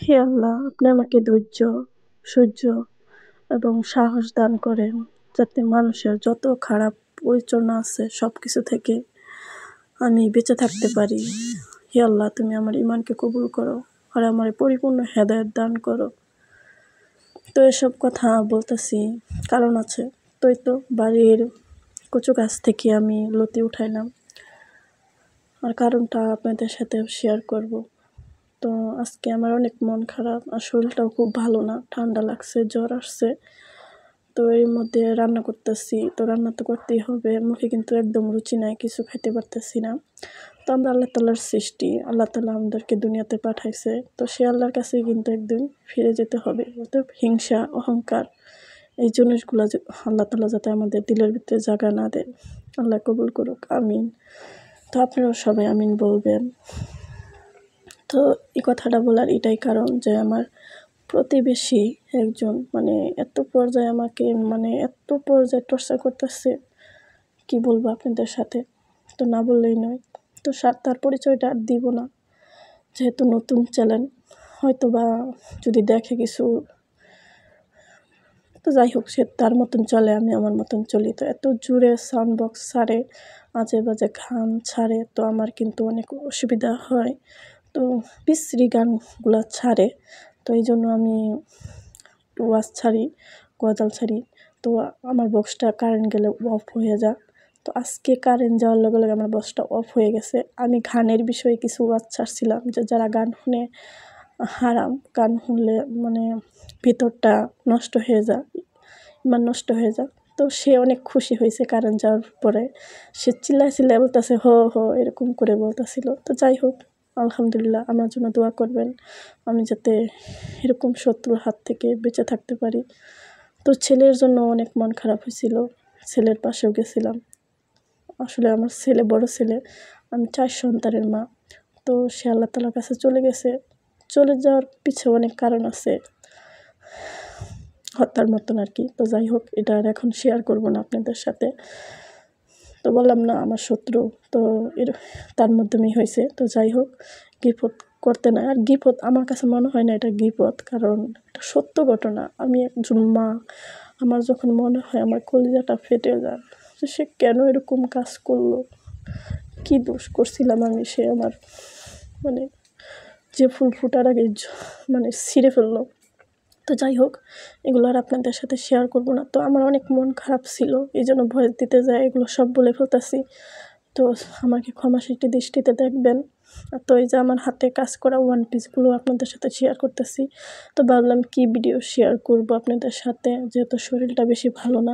হে আল্লাহ, আপনি আমাকে ধৈর্য, সহ্য এবং সাহস দান করেন, যাতে মানুষের যত খারাপ পরিচালনা আছে সবকিছু থেকে আমি বেঁচে থাকতে পারি। হে আল্লাহ, তুমি আমার ইমানকে কবুল করো আর আমার পরিপূর্ণ হেদায়েত দান করো। তো এসব কথা বলতেছি কারণ আছে। তো বাড়ির কচু গাছ থেকে আমি লতি উঠাইলাম, আর কারণটা আপনাদের সাথে শেয়ার করব। তো আজকে আমার অনেক মন খারাপ আর শরীরটাও খুব ভালো না, ঠান্ডা লাগছে, জ্বর আসছে। তো এর মধ্যে রান্না করতেছি, তো রান্না তো করতেই হবে, মুখে কিন্তু একদম রুচি নাই, কিছু খেতে পারতেছি না। তো আমরা আল্লাহ তাআলার সৃষ্টি, আল্লাহ তাআলা আমাদেরকে দুনিয়াতে পাঠাইছে, তো সে আল্লাহর কাছে কিন্তু একদিন ফিরে যেতে হবে। অতএব হিংসা, অহংকার এই জিনিসগুলো আল্লাহ তাআলা যাতে আমাদের দিলের ভিতরে জায়গা না দেয়, আল্লাহ কবুল করুক, আমিন। তো আপনারাও সবাই আমিন বলবেন। তো এই কথাটা বলার এটাই কারণ যে আমার প্রতিবেশী একজন এত পর্যায়ে টর্চার করতেছে, কি বলবো আপনাদের সাথে, তো না বললেই নয়। তো তার পরিচয়টা আর দিব না, যেহেতু নতুন চ্যানেল, হয়তো বা যদি দেখে কিছু, তো যাই হোক, সে তার মতন চলে, আমি আমার মতন চলি। তো এত জোরে সাউন্ড বক্স ছাড়ে, আজে বাজে গান ছাড়ে, তো আমার কিন্তু অনেক অসুবিধা হয়। তো বিশ্রী গানগুলো ছাড়ে, তো এই জন্য আমি ওয়াজ ছাড়ি, গজাল ছাড়ি। তো আমার বক্সটা কারেন্ট গেলে অফ হয়ে যায়। তো আজকে কারেন্ট যাওয়ার লগে লগে আমার বক্সটা অফ হয়ে গেছে। আমি গানের বিষয়ে কিছু ওয়াজ ছাড়ছিলাম, যে যারা গান শুনে হারাম, গান শুনলে ভিতরটা নষ্ট হয়ে যায়, ইমান নষ্ট হয়ে যায়। তো সে অনেক খুশি হয়েছে কারেন্ট যাওয়ার পরে, সে চিল্লায় বলতেছে হো হো এরকম করে বলতেছিল। তো যাই হোক, আলহামদুলিল্লাহ, আমার জন্য দোয়া করবেন, আমি যাতে এরকম শত্রুর হাত থেকে বেঁচে থাকতে পারি। তো ছেলের জন্য অনেক মন খারাপ হয়েছিল, ছেলের পাশেও গেছিলাম। আসলে আমার ছেলে, বড় ছেলে, আমি 4 সন্তানের মা। তো সে আল্লাহ তাআলার কাছে চলে গেছে। চলে যাওয়ার পিছে অনেক কারণ আছে, হত্যার মতন আর কি। তো যাই হোক, এটা আর এখন শেয়ার করব না আপনাদের সাথে। তো বললাম না আমার শত্রু, তো তার মাধ্যমেই হয়েছে। তো যাই হোক, গিবত করতে না, আর গিবত আমার কাছে মনে হয় না এটা গিবত, কারণ এটা সত্য ঘটনা। আমি একজন মা, আমার যখন মনে হয় আমার কলিজাটা ফেটে যায় যে সে কেন এরকম কাজ করলো, কী দোষ করছিলাম আমি, সে আমার যে ফুল ফোটার আগে ছিঁড়ে ফেললো। তো যাই হোক, এগুলো আর আপনাদের সাথে শেয়ার করব না। তো আমার অনেক মন খারাপ ছিল, এই জন্য ভয়েস দিতে যায় এগুলো সব বলে ফেলতেছি। তো আমাকে ক্ষমাসৃষ্টি দৃষ্টিতে দেখবেন। তো এই যে আমার হাতে কাজ করা ওয়ান পিসগুলো আপনাদের সাথে শেয়ার করতেছি। তো ভাবলাম কি ভিডিও শেয়ার করব আপনাদের সাথে, যেহেতু শরীরটা বেশি ভালো না,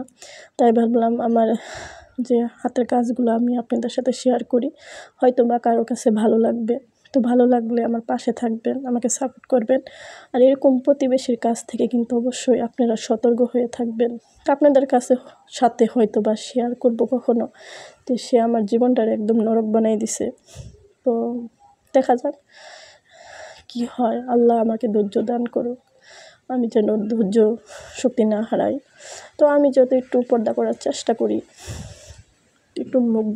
তাই ভাবলাম আমার যে হাতের কাজগুলো আমি আপনাদের সাথে শেয়ার করি, হয়তো বা কারো কাছে ভালো লাগবে। তো ভালো লাগলে আমার পাশে থাকবেন, আমাকে সাপোর্ট করবেন। আর এরকম প্রতিবেশীর কাছ থেকে কিন্তু অবশ্যই আপনারা সতর্ক হয়ে থাকবেন। আপনাদের সাথে হয়তো বা শেয়ার করব কখনো, তো সে আমার জীবনটার একদম নরক বানাই দিছে। তো দেখা যাক কি হয়, আল্লাহ আমাকে ধৈর্য দান করুক, আমি যেন ধৈর্য শক্তি না হারাই। তো আমি যত একটু পর্দা করার চেষ্টা করি, একটু মুখ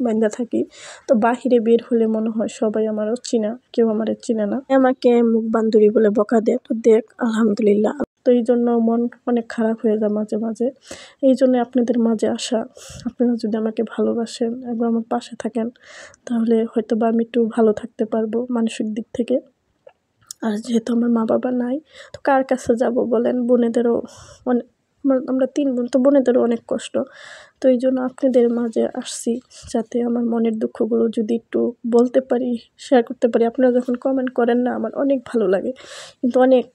বান্ধা থাকি, তো বাহিরে বের হলে মনে হয় সবাই আমারও চিনা, কেউ আমার চিনে না, আমাকে মুখ বান্ধুরি বলে বকা দেয়। তো দেখ, আলহামদুলিল্লাহ। তো এই জন্য মন অনেক খারাপ হয়ে যায় মাঝে মাঝে। এই জন্য আপনাদের মাঝে আসা, আপনারা যদি আমাকে ভালোবাসেন এবং আমার পাশে থাকেন, তাহলে হয়তো বা আমি একটু ভালো থাকতে পারবো মানসিক দিক থেকে। আর যেহেতু আমার মা বাবা নাই, তো কার কাছে যাব বলেন, বোনেদেরও আমরা 3 বোন, তো বোনেদেরও অনেক কষ্ট। তো এই জন্য আপনাদের মাঝে আসছি, যাতে আমার মনের দুঃখগুলো যদি একটু বলতে পারি, শেয়ার করতে পারি। আপনারা যখন কমেন্ট করেন না, আমার অনেক ভালো লাগে, কিন্তু অনেক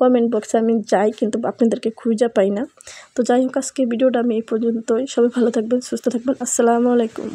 কমেন্ট বক্সে আমি যাই, কিন্তু আপনাদেরকে খুঁজে পাই না। তো যাই হোক, আজকে ভিডিওটা আমি এই পর্যন্তই। সবাই ভালো থাকবেন, সুস্থ থাকবেন। আসসালামু আলাইকুম।